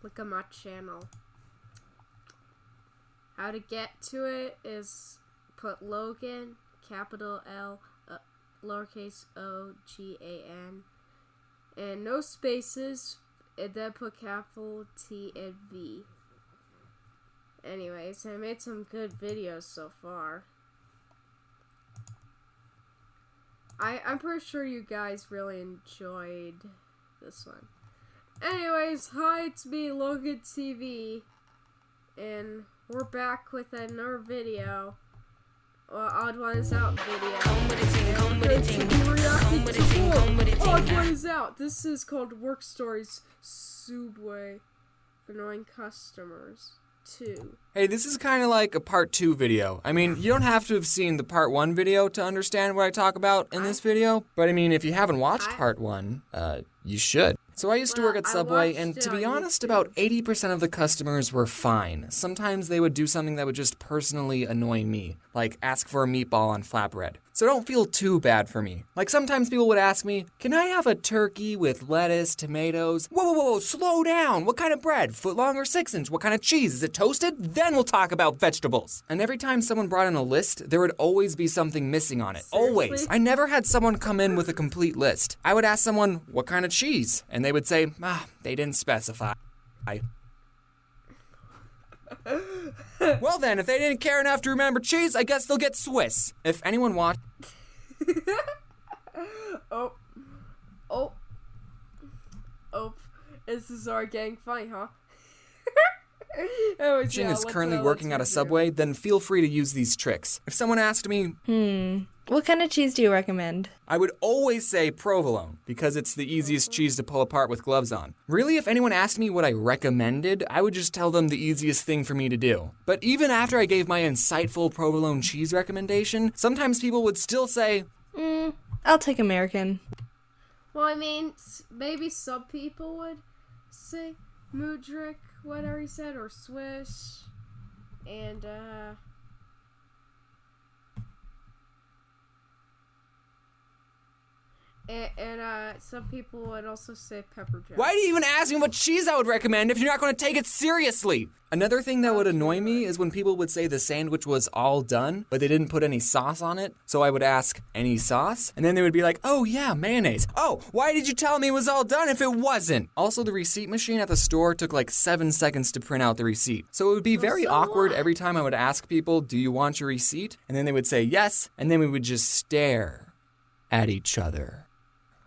look at my channel. How to get to it is put Logan, capital L, lowercase o, G-A-N, and no spaces, and then put capital T and V. Anyways, I made some good videos so far. I'm pretty sure you guys really enjoyed this one. Anyways, hi, it's me, LoganTV, and we're back with another video. Odd1isout video. Odd1isout. This is called Work Stories Sooubway. Annoying Customers 2. Hey, this is kind of like a part 2 video. I mean, you don't have to have seen the part 1 video to understand what I talk about in this video. But I mean, if you haven't watched part 1, you should. So I used to work at Sooubway, and to be honest, about 80% of the customers were fine. Sometimes they would do something that would just personally annoy me, like ask for a meatball on flatbread. So don't feel too bad for me. Like sometimes people would ask me, can I have a turkey with lettuce, tomatoes? Whoa, slow down. What kind of bread? Footlong or 6-inch? What kind of cheese? Is it toasted? Then we'll talk about vegetables. And every time someone brought in a list, there would always be something missing on it. Seriously? Always. I never had someone come in with a complete list. I would ask someone, what kind of cheese? And they would say, they didn't specify. Well then, if they didn't care enough to remember cheese, I guess they'll get Swiss. If anyone wants... Oh. This is our gang fight, huh? Anyways, is currently working at a Sooubway, then feel free to use these tricks. If someone asked me, what kind of cheese do you recommend? I would always say provolone, because it's the easiest cheese to pull apart with gloves on. Really, if anyone asked me what I recommended, I would just tell them the easiest thing for me to do. But even after I gave my insightful provolone cheese recommendation, sometimes people would still say, I'll take American. Well, I mean, maybe some people would say Mudrick, whatever he said, or Swish, and some people would also say pepper jack. why do you even ask me what cheese I would recommend if you're not going to take it seriously? Another thing that would annoy me is when people would say the sandwich was all done, but they didn't put any sauce on it. So I would ask, any sauce? And then they would be like, oh yeah, mayonnaise. Oh, why did you tell me it was all done if it wasn't? Also, the receipt machine at the store took like 7 seconds to print out the receipt. So it would be very awkward every time I would ask people, do you want your receipt? And then they would say yes, and then we would just stare at each other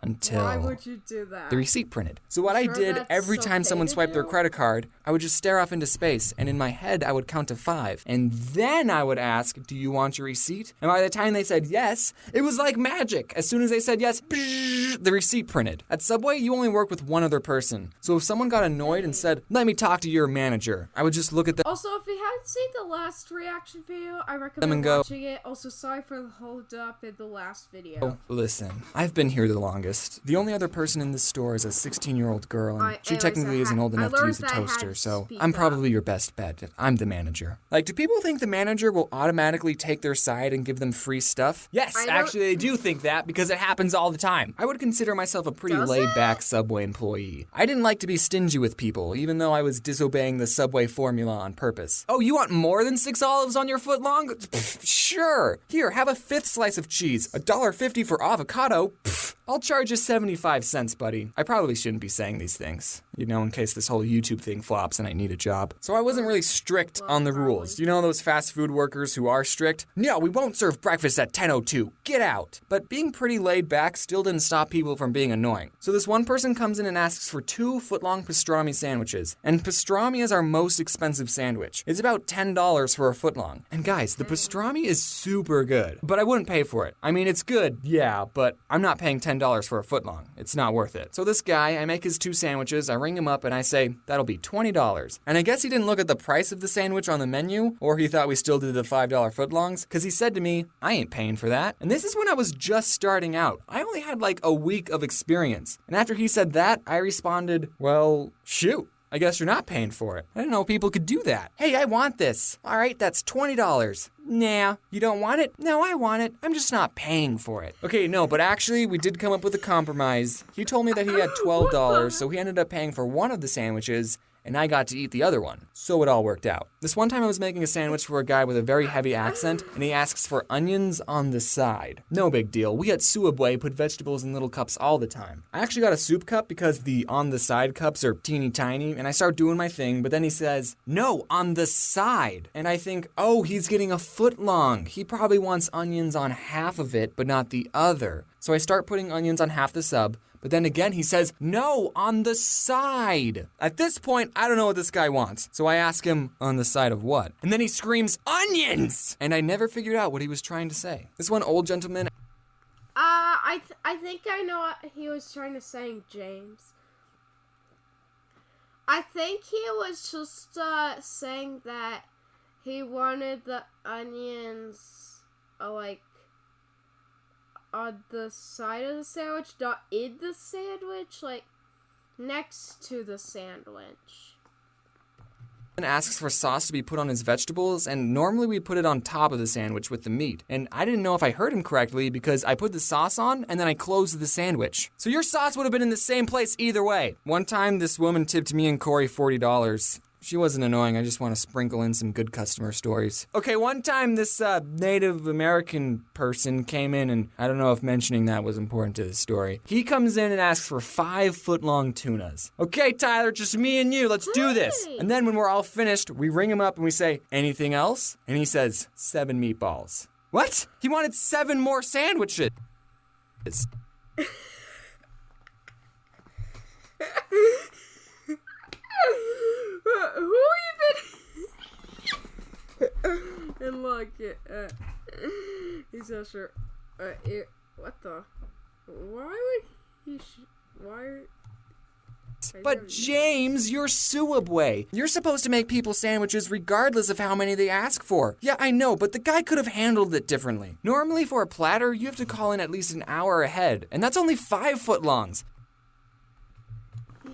until Why would you do that? the receipt printed. So what I did every time someone swiped their credit card, I would just stare off into space, and in my head I would count to 5, and then I would ask, do you want your receipt? And by the time they said yes, it was like magic. As soon as they said yes, the receipt printed. At Sooubway, you only work with one other person. So if someone got annoyed and said, let me talk to your manager, I would just look at them. Also, if you haven't seen the last reaction video, I and recommend go, watching it. Also, sorry for the hold up in the last video. Oh, listen, I've been here the longest. The only other person in this store is a 16-year-old girl, and she technically isn't old enough to use a toaster, so I'm probably your best bet. I'm the manager. Like, do people think the manager will automatically take their side and give them free stuff? Yes, actually they do think that, because it happens all the time. I would consider myself a pretty laid-back Sooubway employee. I didn't like to be stingy with people, even though I was disobeying the Sooubway formula on purpose. Oh, you want more than 6 olives on your footlong? Pfft, sure. Here, have a 5th slice of cheese. $1.50 for avocado? Pfft, I'll charge you 75 cents, buddy. I probably shouldn't be saying these things, you know, in case this whole YouTube thing flops and I need a job. So I wasn't really strict on the rules. You know those fast food workers who are strict? No, we won't serve breakfast at 10:02. Get out. But being pretty laid back still didn't stop people from being annoying. So this one person comes in and asks for 2 footlong pastrami sandwiches. And pastrami is our most expensive sandwich. It's about $10 for a footlong. And guys, the pastrami is super good, but I wouldn't pay for it. I mean, it's good, yeah, but I'm not paying $10 for a footlong. It's not worth it. So this guy, I make his 2 sandwiches, I ring him up and I say, that'll be $20. And I guess he didn't look at the price of the sandwich on the menu, or he thought we still did the $5 footlongs, because he said to me, I ain't paying for that. And this is when I was just starting out. I only had like a week of experience. And after he said that, I responded, well, shoot. I guess you're not paying for it. I didn't know people could do that. Hey, I want this. All right, that's $20. Nah, you don't want it? No, I want it. I'm just not paying for it. Okay, no, but actually, we did come up with a compromise. He told me that he had $12, so he ended up paying for one of the sandwiches, and I got to eat the other one. So it all worked out. This one time I was making a sandwich for a guy with a very heavy accent, and he asks for onions on the side. No big deal. We at Sooubway put vegetables in little cups all the time. I actually got a soup cup because the on the side cups are teeny tiny, and I start doing my thing, but then he says, no, on the side. And I think, oh, he's getting a foot long. He probably wants onions on half of it, but not the other. So I start putting onions on half the sub, but then again he says, no, on the side. At this point, I don't know what this guy wants. So I ask him, on the side of what? And then he screams, onions! And I never figured out what he was trying to say. This one old gentleman. I think I know what he was trying to say, James. I think he was just saying that he wanted the onions like on the side of the sandwich, not in the sandwich, like next to the sandwich. And asks for sauce to be put on his vegetables, and normally we put it on top of the sandwich with the meat. And I didn't know if I heard him correctly because I put the sauce on and then I closed the sandwich. So your sauce would have been in the same place either way. One time this woman tipped me and Corey $40. She wasn't annoying, I just want to sprinkle in some good customer stories. Okay, one time this Native American person came in, and I don't know if mentioning that was important to the story. He comes in and asks for 5-foot-long tunas. Okay, Tyler, just me and you, let's do this. And then when we're all finished, we ring him up and we say, anything else? And he says, 7 meatballs. What? He wanted 7 more sandwiches. Who even? And look, he's not sure. What the? Why would he? Why? But James, you're Sooubway. You're supposed to make people sandwiches regardless of how many they ask for. Yeah, I know, but the guy could have handled it differently. Normally for a platter, you have to call in at least an hour ahead, and that's only 5-foot-longs.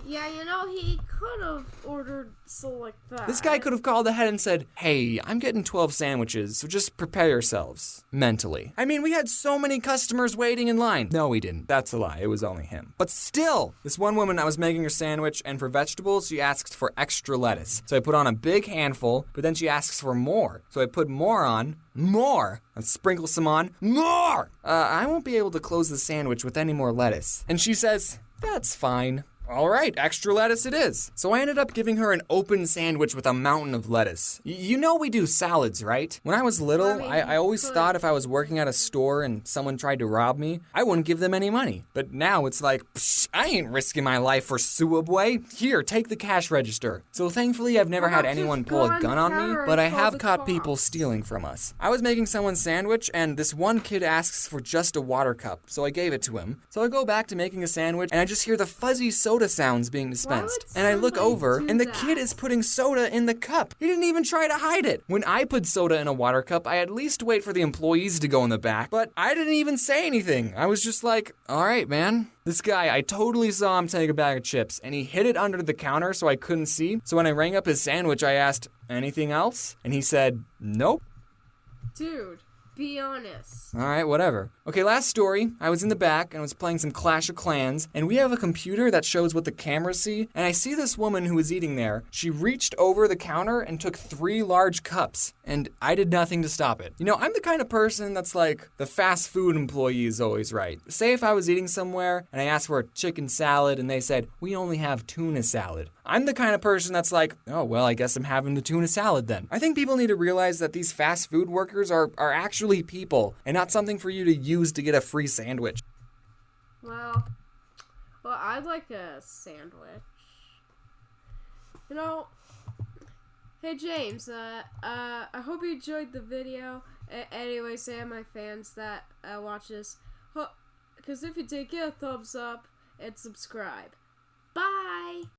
Yeah, you know, he could have ordered so like that. This guy could have called ahead and said, hey, I'm getting 12 sandwiches, so just prepare yourselves. Mentally. I mean, we had so many customers waiting in line. No, we didn't. That's a lie. It was only him. But still, this one woman, I was making her sandwich, and for vegetables, she asked for extra lettuce. So I put on a big handful, but then she asks for more. So I put more on. More! And sprinkle some on. More! I won't be able to close the sandwich with any more lettuce. And she says, that's fine. All right, extra lettuce it is. So I ended up giving her an open sandwich with a mountain of lettuce. You know we do salads, right? When I was little, I always thought if I was working at a store and someone tried to rob me, I wouldn't give them any money. But now it's like, psh, I ain't risking my life for Sooubway. Here, take the cash register. So thankfully I've never had anyone pull a gun on me, but I have caught people stealing from us. I was making someone's sandwich and this one kid asks for just a water cup, so I gave it to him. So I go back to making a sandwich and I just hear the fuzzy soda sounds being dispensed. And I look over and the kid is putting soda in the cup. He didn't even try to hide it. When I put soda in a water cup, I at least wait for the employees to go in the back, but I didn't even say anything. I was just like, all right, man. This guy, I totally saw him take a bag of chips and he hid it under the counter so I couldn't see. So when I rang up his sandwich, I asked, anything else? And he said, nope. Dude. Be honest. All right, whatever. Okay, last story. I was in the back and I was playing some Clash of Clans, and we have a computer that shows what the cameras see, and I see this woman who was eating there. She reached over the counter and took 3 large cups, and I did nothing to stop it. You know, I'm the kind of person that's like, the fast food employee is always right. Say if I was eating somewhere and I asked for a chicken salad and they said, we only have tuna salad. I'm the kind of person that's like, oh, well, I guess I'm having the tuna salad then. I think people need to realize that these fast food workers are actually people and not something for you to use to get a free sandwich. Well, I'd like a sandwich. You know, hey James, I hope you enjoyed the video. Anyway, say to my fans that watch this, because if you did, give a thumbs up and subscribe. Bye!